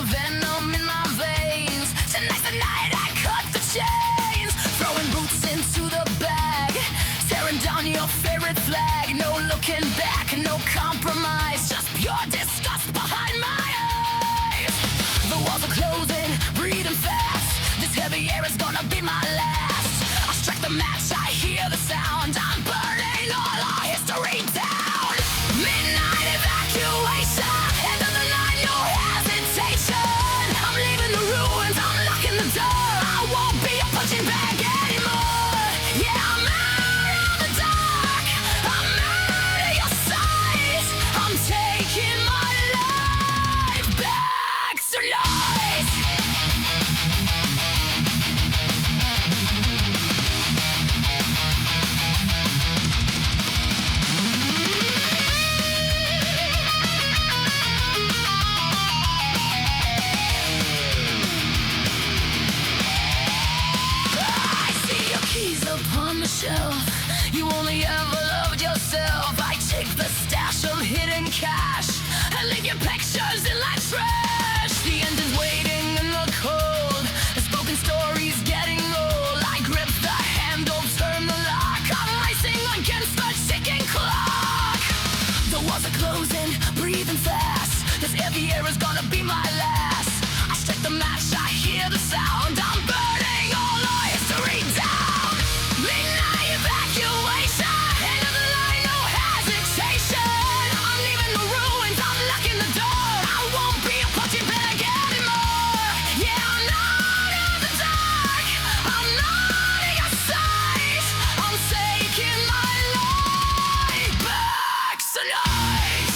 the venom in my veins. Tonight's the night I cut the chains. Throwing boots into the bag, tearing down your favorite flag. No looking back, no compromise, just pure disgust behind my eyes. The walls are closing, breathing fast. This heavy air is gonna be my last. I strike the match, I hear the sound. I'm burning all our history down. Midnight evacuation, end of the night, no hesitation. I'm leaving the ruins, I'm locking the door. I won't be a punching bag anymore. Yeah, I'm out of the dark, I'm out of your sight. I'm taking my life back tonight. Upon the shelf, you only ever loved yourself. I take the stash of hidden cash and leave your pictures in like trash. The end is waiting in the cold, the spoken story's getting old. I grip the handle, turn the lock, I'm racing against the ticking clock. The walls are closing, breathing fast. This heavy air is gonna be my last. I strike the match, I hear the sound. I'm burning all our history down. Midnight evacuation, end of the line, no hesitation. I'm leaving the ruins, I'm locking the door. I won't be a punching bag anymore. Yeah, I'm out of the dark, I'm out of your sight. I'm taking my life back tonight.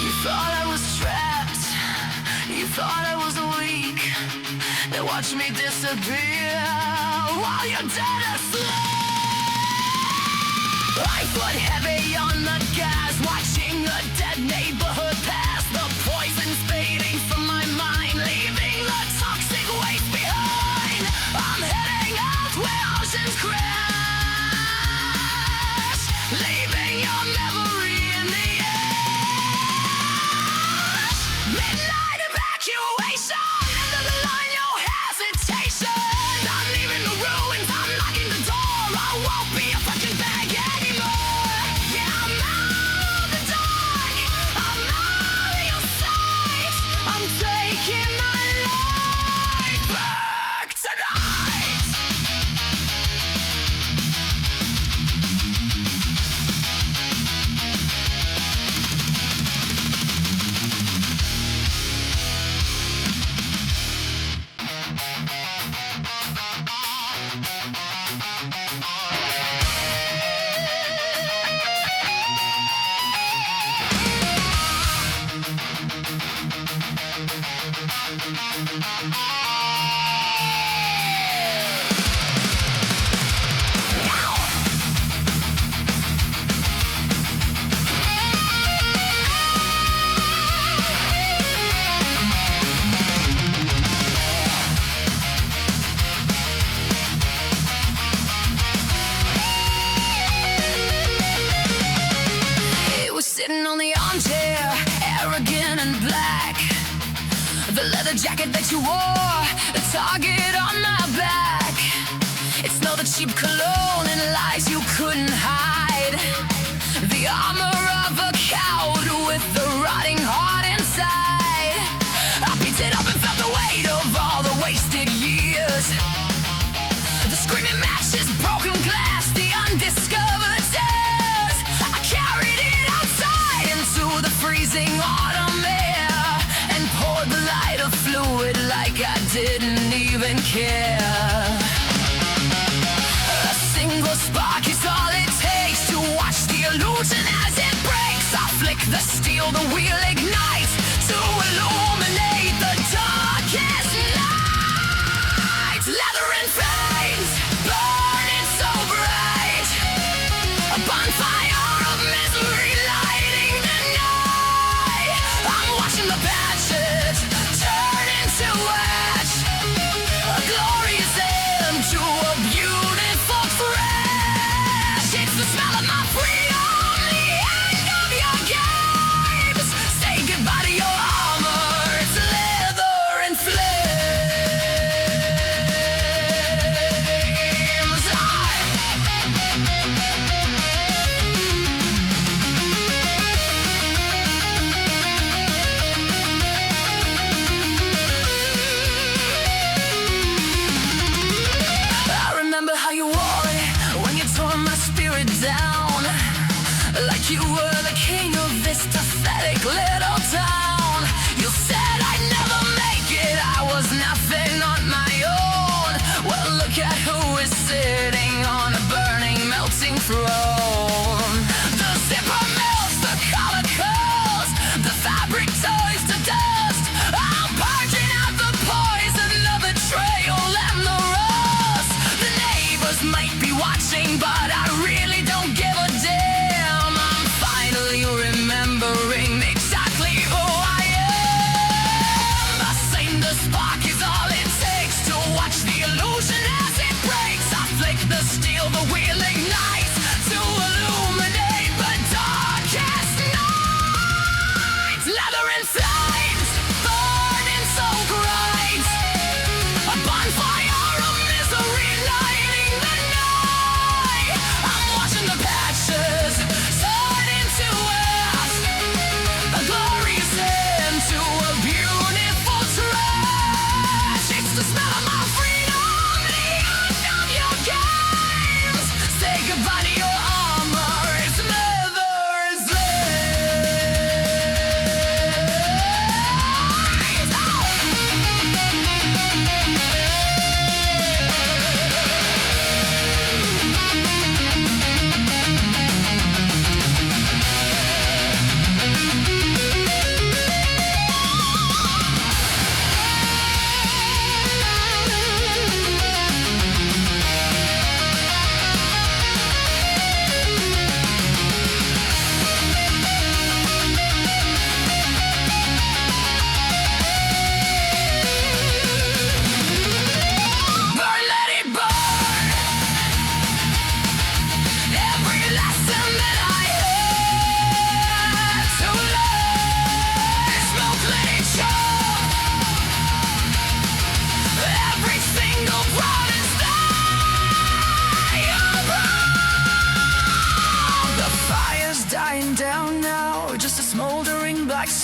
You thought I was trapped, you thought I was weak. Then watch me disappear while you're dead asleep. I foot heavy on the gas, watching a dead neighborhood pass. The poison's fading from my mind, leaving the toxic waste behind. I'm heading out where oceans crash, leaving your memory in the ash. Midnight evacuation, end of the line, no hesitation. I'm leaving the ruins, I'm locking the door. I won't be a fucking bag anymore. Yeah, I'm out of the dark, I'm out of your sight. I'm taking my life back tonight. It was sitting on the armchair, arrogant and black. The leather jacket that you wore, the target on my back. It's no the cheap cologne and lies you couldn't hide. The armor of a coward with the rotting heart inside. I picked it up and felt the weight of all the wasted years. The screaming matches, broken glass, the undiscovered tears. I carried it outside into the freezing autumn air and poured the lighter fluid like I didn't even care. A single spark is all it takes to watch the illusion as it breaks. I flick the steel, the wheel ignites to illuminate the dark.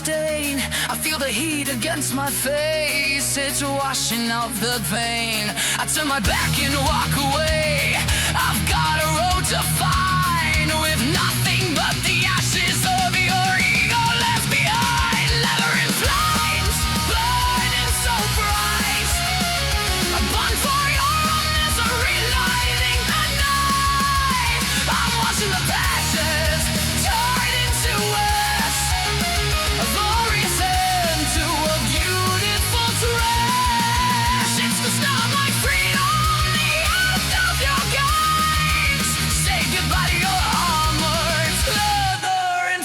stain. I feel the heat against my face, it's washing out the pain. I turn my back and walk away. I've got a road to find, with nothing but the ashes of your ego left behind. Leather in flames, burning so bright. A bonfire of misery lighting the night. I'm watching the passions turn into ash. The reason to a beautiful trash. It's the start of my freedom, the end of your games. Say goodbye to your armor, it's leather and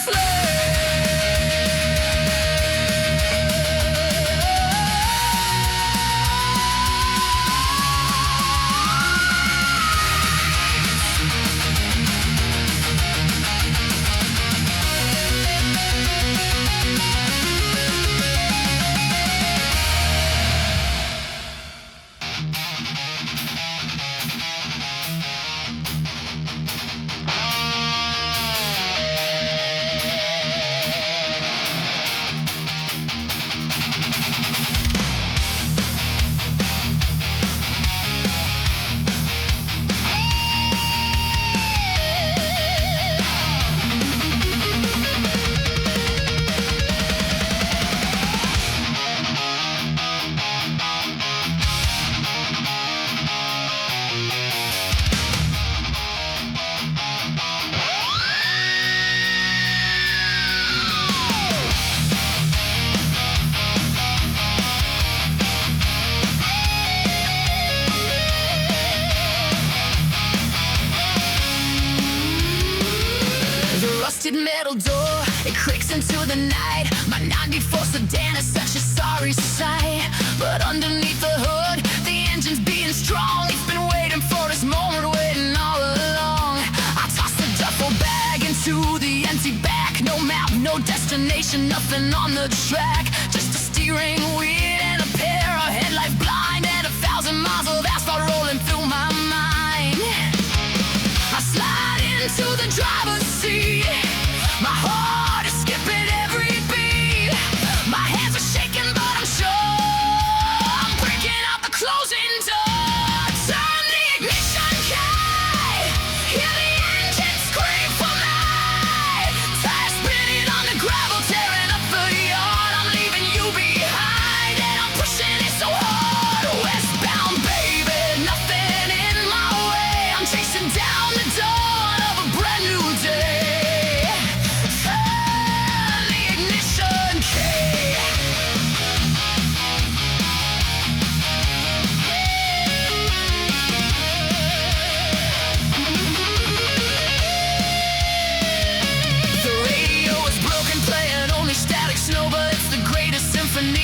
metal door, it creaks into the night. My 94 sedan is such a sorry sight. But underneath the hood, the engine's being strong. It's been waiting for this moment, waiting all along. I toss the duffel bag into the empty back. No map, no destination, nothing on the track. Just a steering wheel and a pair of headlights blind, and 1,000 miles of asphalt rolling through my mind. I slide into the driver's seat. My heart is skipping every beat. My hands are shaking, but I'm sure I'm breaking out the closing door. Turn the ignition key. Hear the engine scream for me. Tires spinning on the gravel, tearing up the yard. I'm leaving you behind, and I'm pushing it so hard. Westbound, baby, nothing in my way. I'm chasing down the dawn of a brand new day.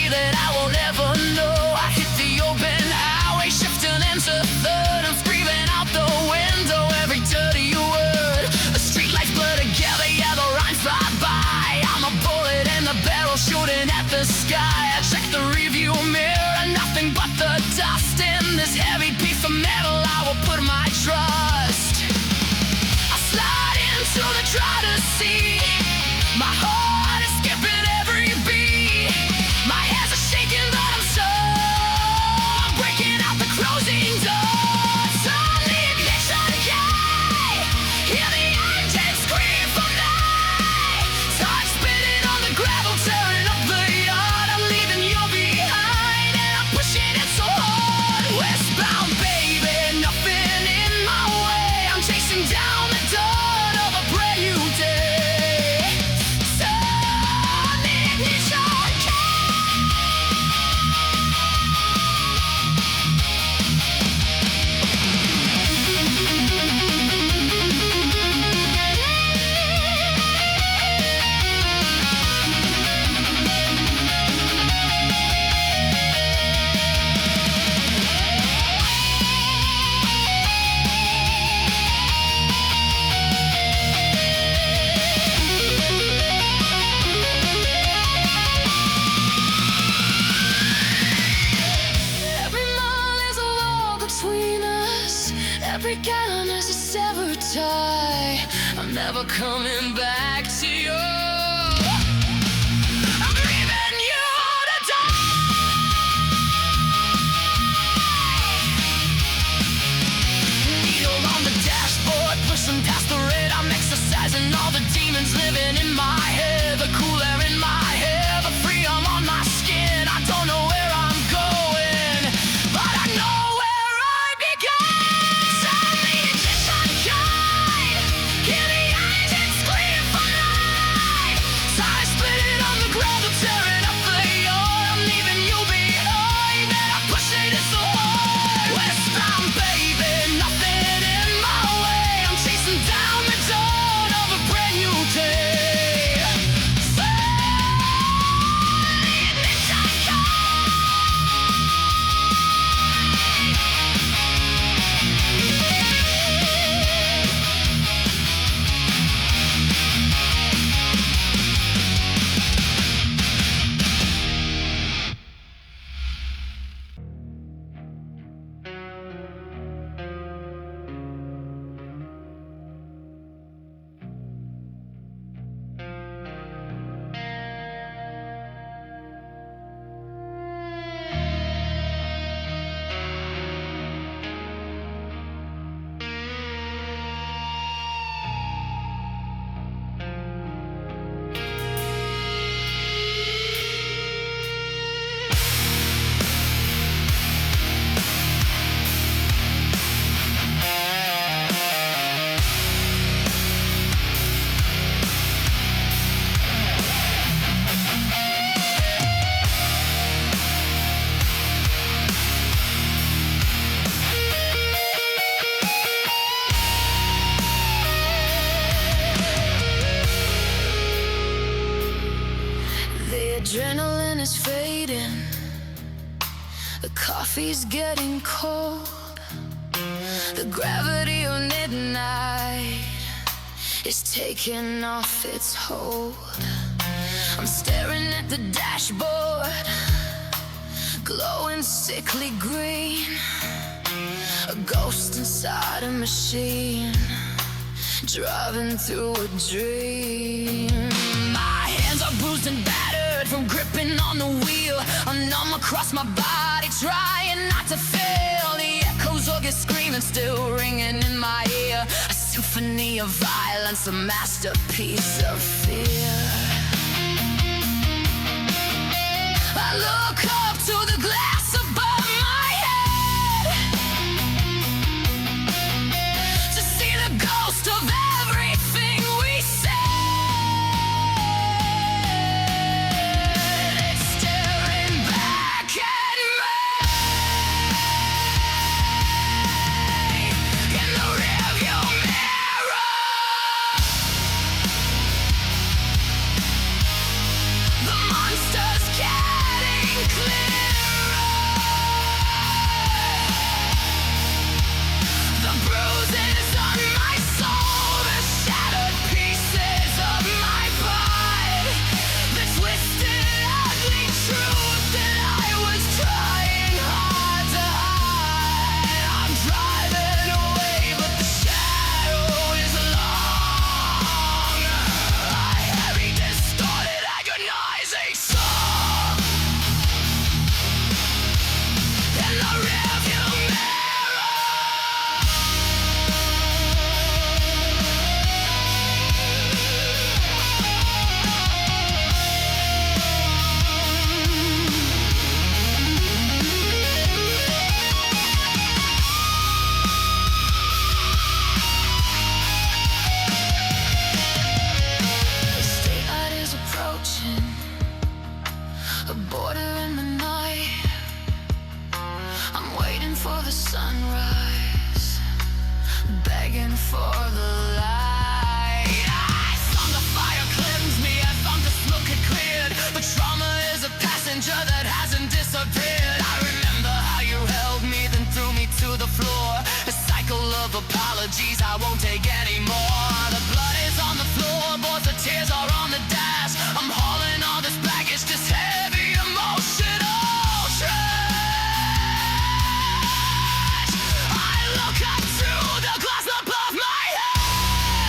That I won't ever know. I hit the open highway, shifting into third. I'm screaming out the window every dirty word. The streetlights blur together, yeah, the rhymes fly by. I'm a bullet in the barrel shooting at the sky. I check the review mirror, nothing but the dust. In this heavy piece of metal I will put my trust. I slide into the driver's seat. My heart is skipping every beat. My hands are shaking, but I'm sure I'm breaking out the closing door. Turn the ignition key. Hear the engine scream for me. Tires spinning on the gravel, tearing up the yard. I'm leaving you behind, and I'm pushing it so hard. Westbound, baby, nothing in my way. I'm chasing down the dawn of a brand new day. Turn the ignition key. Every mile is a wall between us. Every gallon is a severed tie. I'm never coming back to you. I'm chasing all the demons living in my head. The cool air in my hair, the freedom on my skin. I don't know where I'm going, but I know where I began. Tell me just unkind, hear the engines scream for life. Time split it on the ground, I'm tearing up the yard. I'm leaving you behind, and I'm pushing it so hard. Westbound, baby, nothing in my way. I'm chasing down the dawn of a brand new day. Adrenaline is fading, the coffee's getting cold. The gravity of midnight is taking off its hold. I'm staring at the dashboard, glowing sickly green. A ghost inside a machine, driving through a dream. My hands are bruised and battered from gripping on the wheel. I'm numb across my body, trying not to fail. The echoes of your screaming still ringing in my ear. A symphony of violence, a masterpiece of fear. I look up to the glass above my head to see the ghost of everything we said. It's staring back at me in the rearview mirror. The monster's getting clearer. The bruises on my soul, the shattered pieces of my pride, the twisted, ugly truth that I was trying hard to hide. I'm driving away, but the shadow is long. A heavy, distorted, agonizing song in the rearview mirror. The state light is approaching, a border in the night. I'm waiting for the sunrise, begging for the light. I found the fire cleanse me, I found the smoke had cleared, but trauma is a passenger that hasn't disappeared. I remember how you held me, then threw me to the floor. A cycle of apologies I won't take anymore. The blood is on the floorboards, the tears are on the dash. I'm hauling all this baggage, this heavy emotional trash. I look up through the glass above my head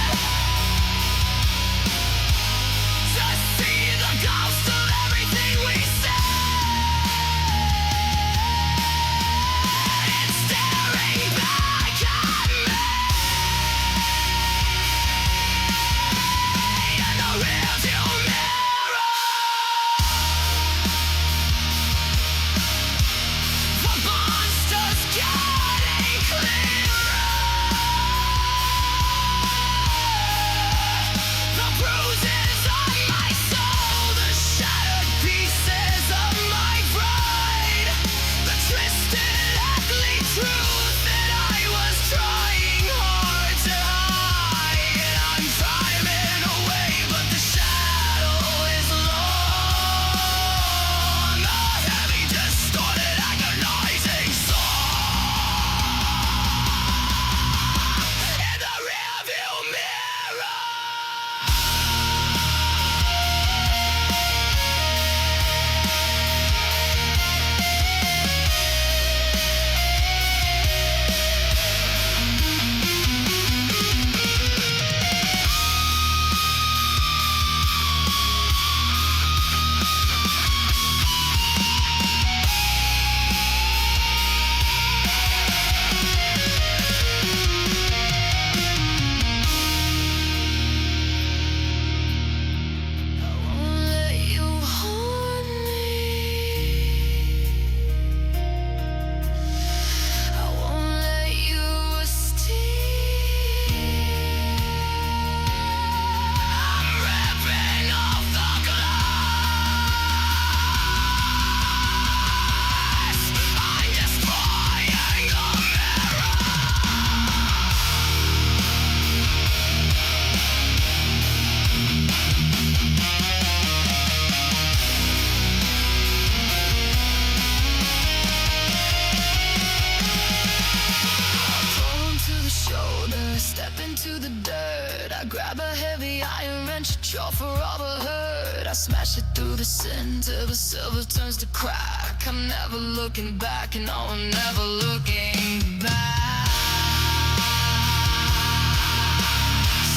short for rubber hurt. I smash it through the center, but silver turns to crack. I'm never looking back, and no, I'm never looking back.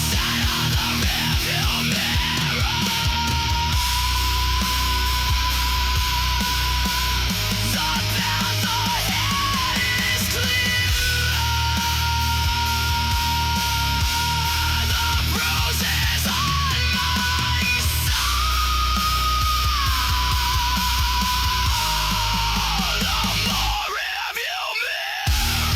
Sight on the rearview mirror. The path ahead is clear. The bruises on my soul. No more rearview mirror.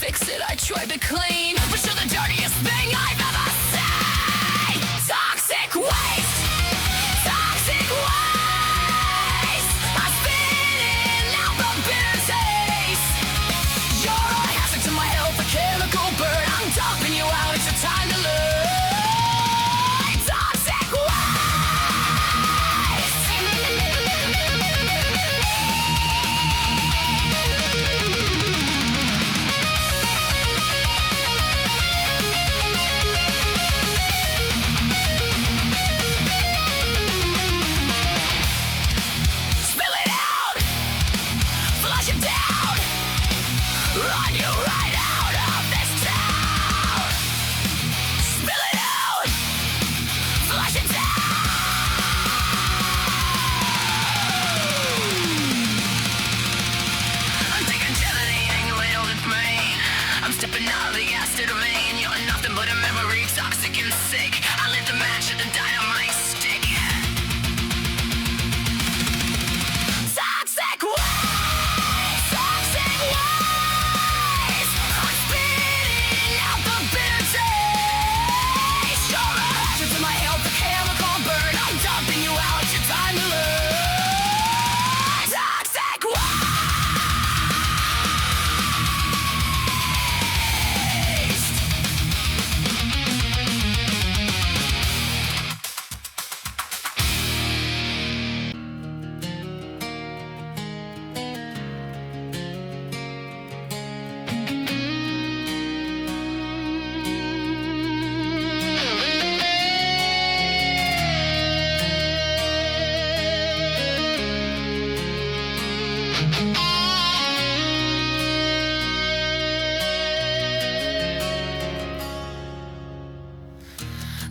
fix it, I tried to clean, but you're the dirtiest thing I've ever seen. Toxic waste, toxic waste. I'm spitting out the bitter taste. You're a hazard to my health, a chemical burn. I'm dumping you out, it's your time to learn. Toxic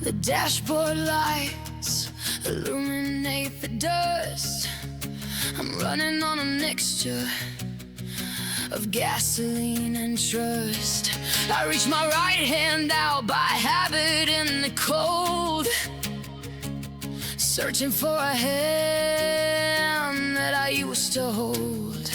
The dashboard lights illuminate the dust. I'm running on a mixture of gasoline and trust. I reach my right hand out by habit in the cold, searching for a hand that I used to hold.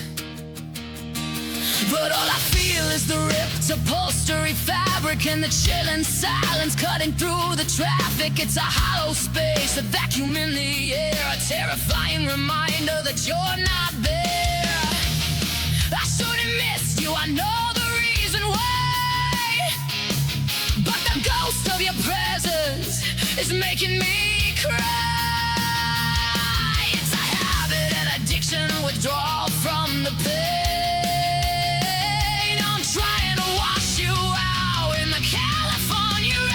But all I feel is the ripped upholstery fabric and the chilling silence cutting through the traffic. It's a hollow space, a vacuum in the air, a terrifying reminder that you're not there. I should've missed you, I know the reason why, but the ghost of your presence is making me cry. It's a habit, an addiction, a withdrawal from the pain. Trying to wash you out in the California rain.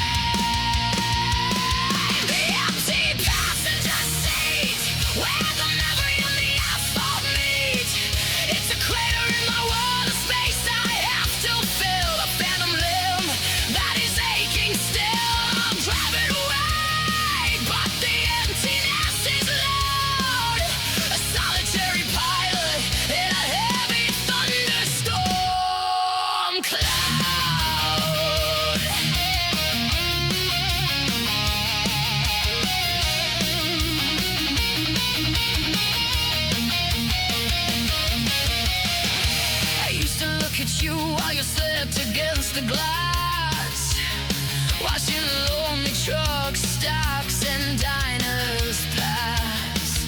The empty passenger seat where the memory and the asphalt meet. It's a crater in my world, a space I have to fill, a phantom limb that is aching still. I'm driving away, but the emptiness is loud. A solitary pilot in a heavy thunderstorm cloud. I used to look at you while you slept against the glass, watching lonely trucks, stops, and diners pass.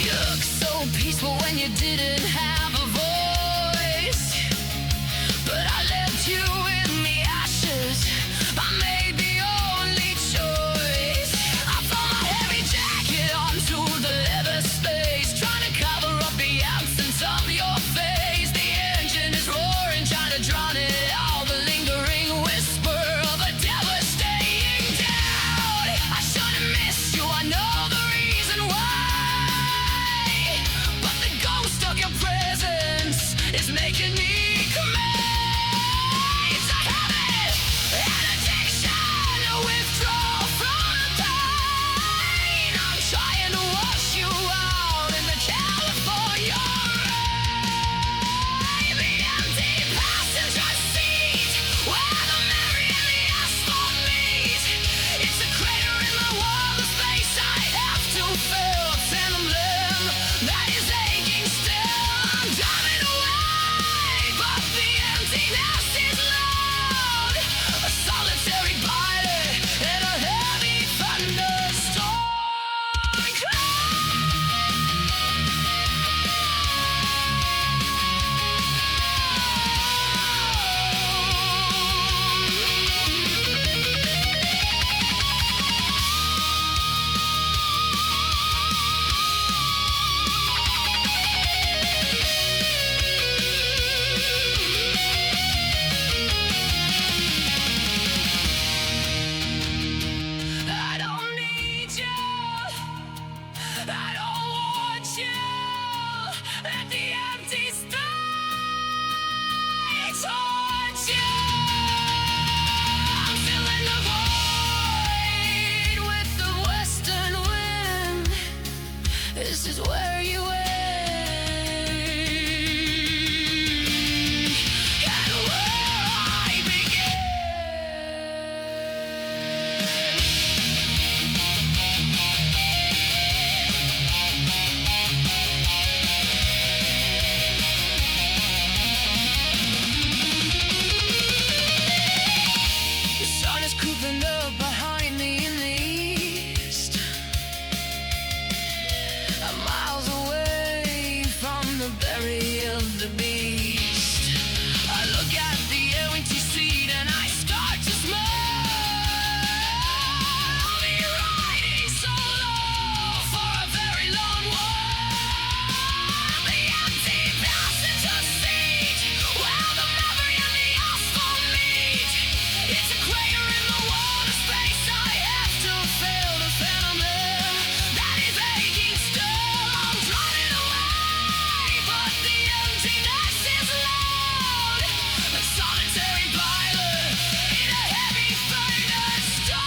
You looked so peaceful when you didn't have a voice, but I left you in the ashes. I made the only choice. I throw my heavy jacket onto the leather space, trying to cover up the absence of your face. The engine is roaring, trying to drown it all, the lingering whisper of a devastating doubt. I should've missed you, I know the reason why, but the ghost of your presence is making me commit. It's a habit, an addiction, a withdrawal from the pain. I'm trying to wash you out in the California rain. The empty passenger seat look at the empty seat and I start to smile. Me riding solo for a very long walk. The empty passenger seat where the memory and the asphalt meet. It's a crater in the wall of space. I have to fill the phenomenon that is aching still. I'm driving away, but the emptiness is loud. A solitary pilot in a heavy faded storm.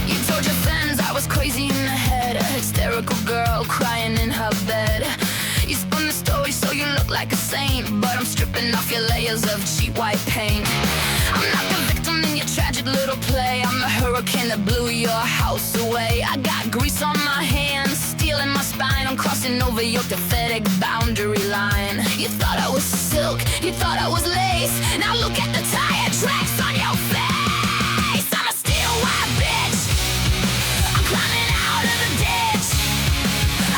You told your friends I was crazy in the head, a hysterical girl crying in her bed. You spun the story so you look like a saint, but I'm stripping off your layers of cheap white paint. I'm not the victim in your tragic little play. I'm the hurricane that blew your house away. I got grease on my hands, steel in my spine. I'm crossing over your pathetic boundary line. You thought I was silk, you thought I was lace. Now look at the tire tracks on your face. I'm a steel white bitch, I'm climbing out of the ditch.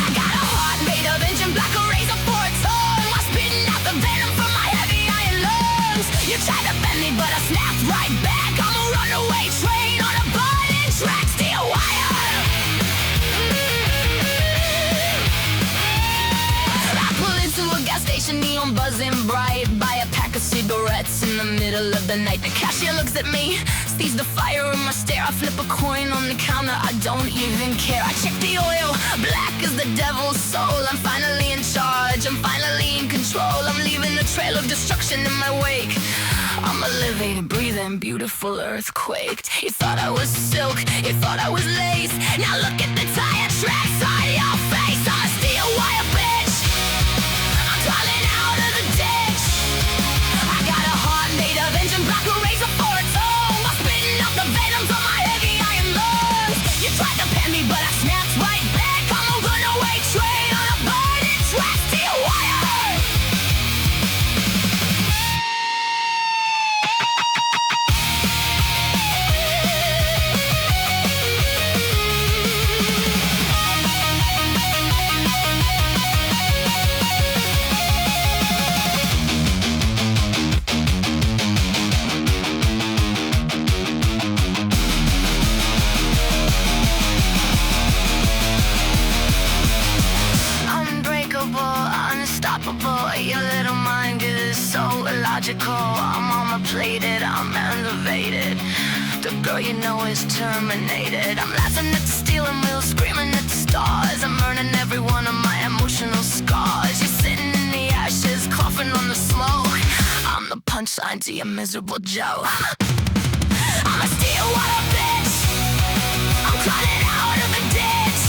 I got a heart made of engine black, a razor for a tongue. I'm spitting out the venom from my heavy iron lungs. You tried to bend me, but I snapped right back. I'm a runaway train on a burning track, steel wire. I pull into a gas station, neon buzzing bright. Buy a pack of cigarettes in the middle of the night. The cashier looks at me, sees the fire in my stare. I flip a coin on the counter, I don't even care. I check the oil, black as the devil's soul. I'm finally in charge, I'm finally in control. I'm leaving a trail of destruction in my wake. I'm a living, breathing, beautiful earthquake. You thought I was silk, you thought I was lace. Now look at the tire tracks on your face. I'm a steel wire bitch, I'm crawling out of the ditch. I got a heart made of engine block, a razor for a tongue. I'm spitting out the venom from my heavy iron lungs. You tried to pen me, but I snapped right back. I'm a runaway train on a burning track, steel wire. Unstoppable, your little mind is so illogical. I'm armor-plated, I'm elevated. The girl you know is terminated. I'm laughing at the steering wheel, screaming at the stars. I'm earning every one of my emotional scars. You're sitting in the ashes, coughing on the smoke. I'm the punchline to your miserable joke. I'm a steel wire bitch, I'm crawling out of the ditch.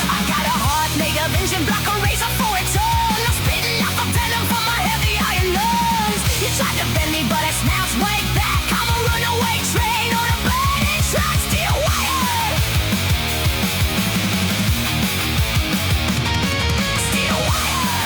I got a heart made of engine block, a razor for a tongue. I'm spitting out the venom from my heavy iron lungs. You tried to bend me, but I snapped right back. I'm a runaway train on a burning track, steel wire. Steel wire.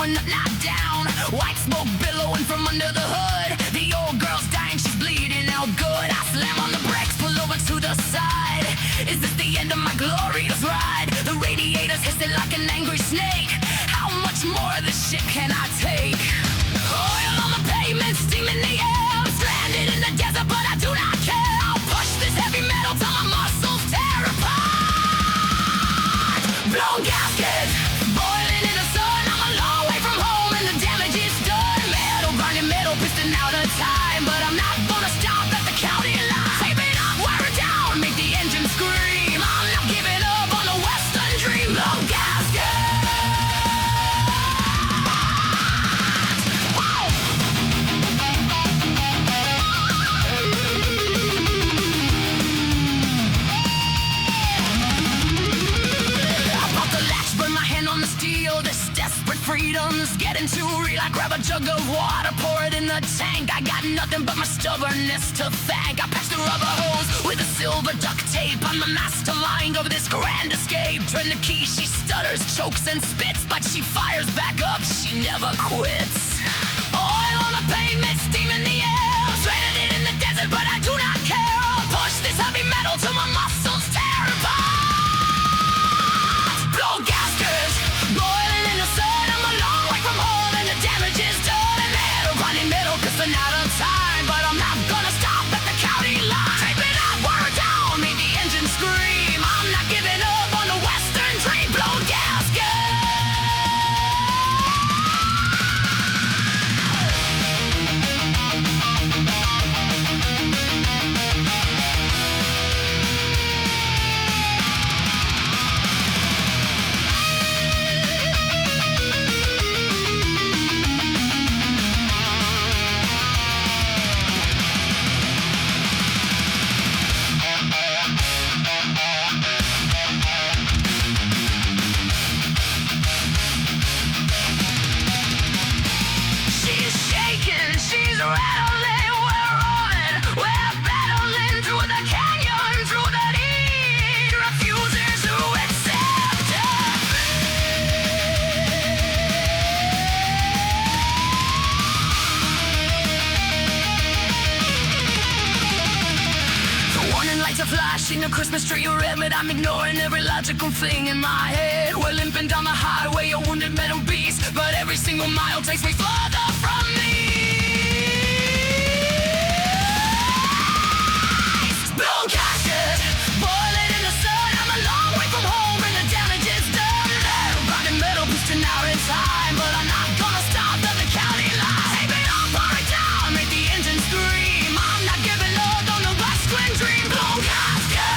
going up, not down. White smoke billowing from under the hood. The old girl's dying, she's bleeding out good. I slam on the brakes, pull over to the side. Is this the end of my glorious ride? The radiator's hissing like an angry snake. How much more of this shit can I take? Oil on the pavement, steam in the air. I'm stranded in the desert, but I do not care. I'll push this heavy metal till my muscles tear apart. Blown gasket, boiling in the sun. I'm a long way from home and the damage is done. Metal grinding, metal piston out of time, but I'm not gonna stop at the county line. Tape it up, wire it down, make the engine scream. I'm not giving up on the western dream. Blown gasket. This desperate freedom's getting too real. I grab a jug of water, pour it in the tank. I got nothing but my stubbornness to thank. I patch the rubber hose with a silver duct tape. I'm the mastermind of this grand escape. Turn the key, she stutters, chokes and spits, but she fires back up, she never quits. Oil on the pavement, steam in the air. Stranded in the desert, but I do not care. I'll push this heavy metal till my muscles tear apart. Blow gaskets, boiling in the sun. I'm a long way from home and the damage is done. Metal grinding, metal piston out of time, but I'm not gonna stop at the county line. Tape it up, wire it down, make the engine scream. I'm not giving up on the western dream. Blow gasket. Flashing a Christmas tree red, but I'm ignoring every logical thing in my head. We're limping down the highway, a wounded metal beast, but every single mile takes me further from these. Blown casket, boiling in the sun. I'm a long way from home and the damage is done. Grinding metal piston out in time, but I'm not gonna stop at the county line. Tape it up, pour it down, make the engine scream. I'm not giving up on the western dream. Blown casket.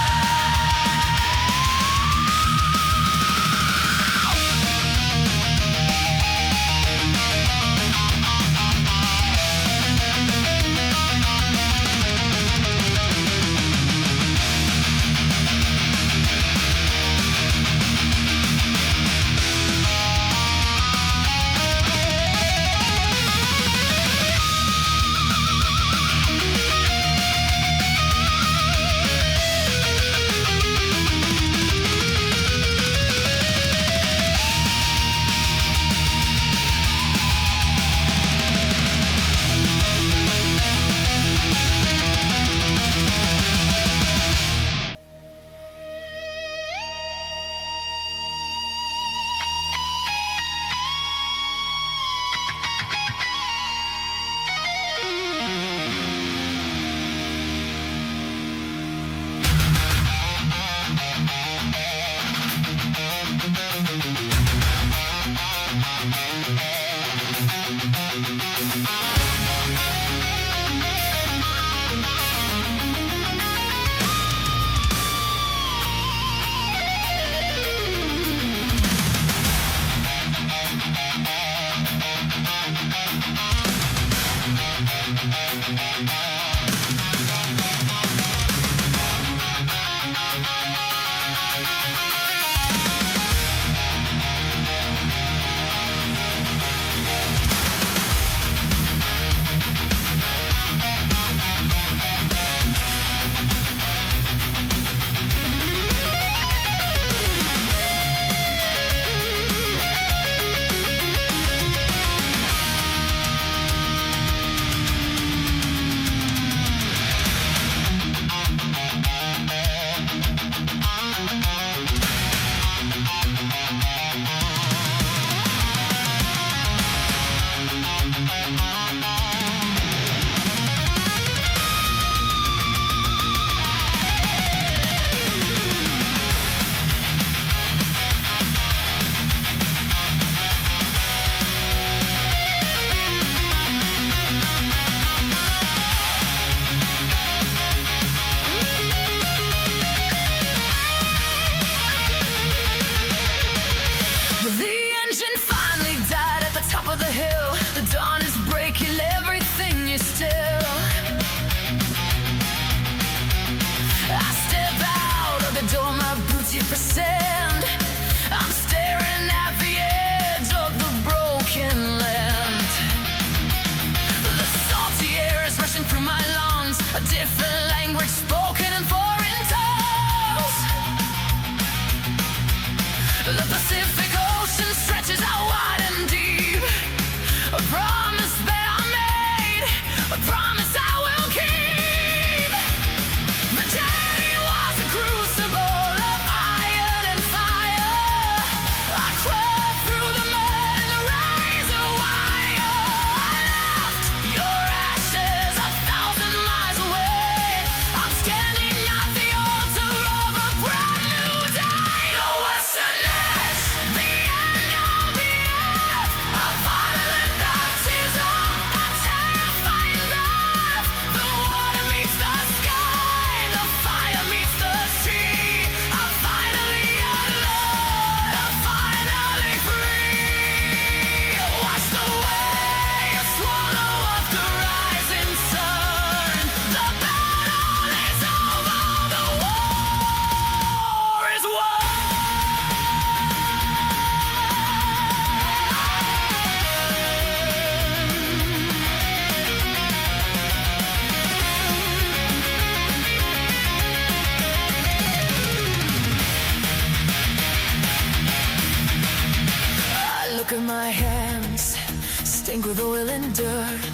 hands stink with oil and dirt.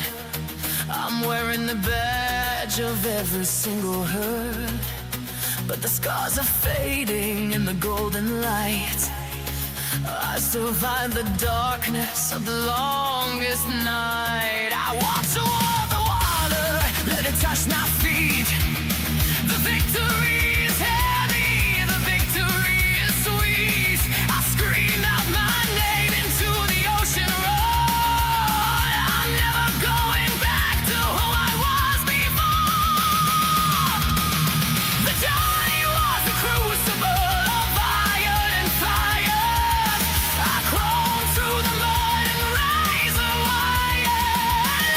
I'm wearing the badge of every single hurt, but the scars are fading in the golden light. I survived the darkness of the longest night. I walk toward the water, let it touch my feet. The victory is heavy, the victory is sweet. I scream out my name into the ocean roar. I'm never going back to who I was before. The journey was a crucible of iron and fire. I crawled through the mud and razor wire.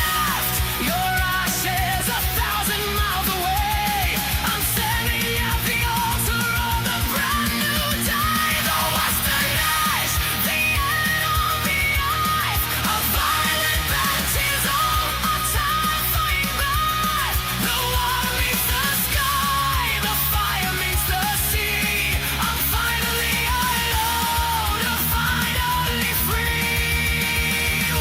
Left your ashes 1,000 miles away. I'm standing at the altar of the brand new day. The western edge, the end of the earth. A violent baptism, a terrifying birth. The water meets the sky, the fire meets the sea. I'm finally alone, finally free.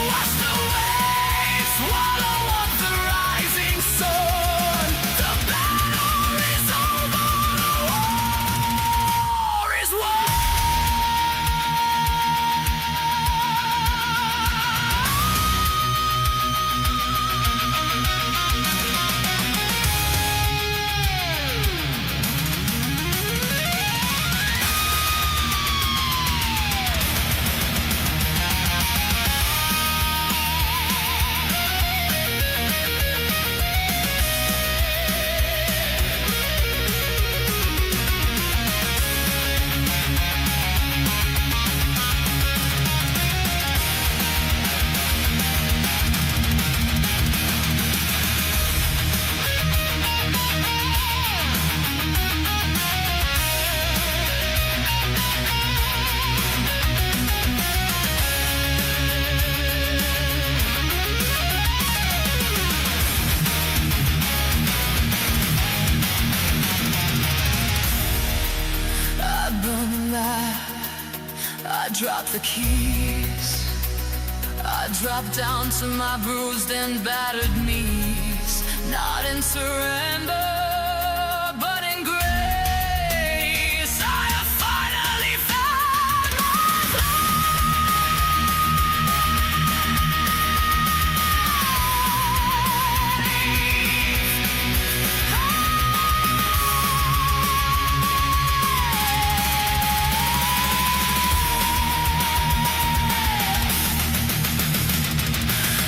Watch the waves swallow up the rising sun. The battle is over, the war is won. I burn the map, I drop the keys. I drop down to my bruised and battered knees. Not in surrender, but in grace. I have finally found my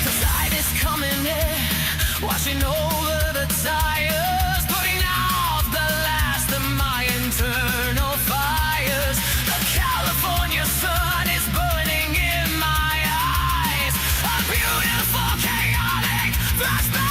The tide is coming in, washing over the tires, putting out the last of my internal fires. The California sun is burning in my eyes. A beautiful, chaotic flashback.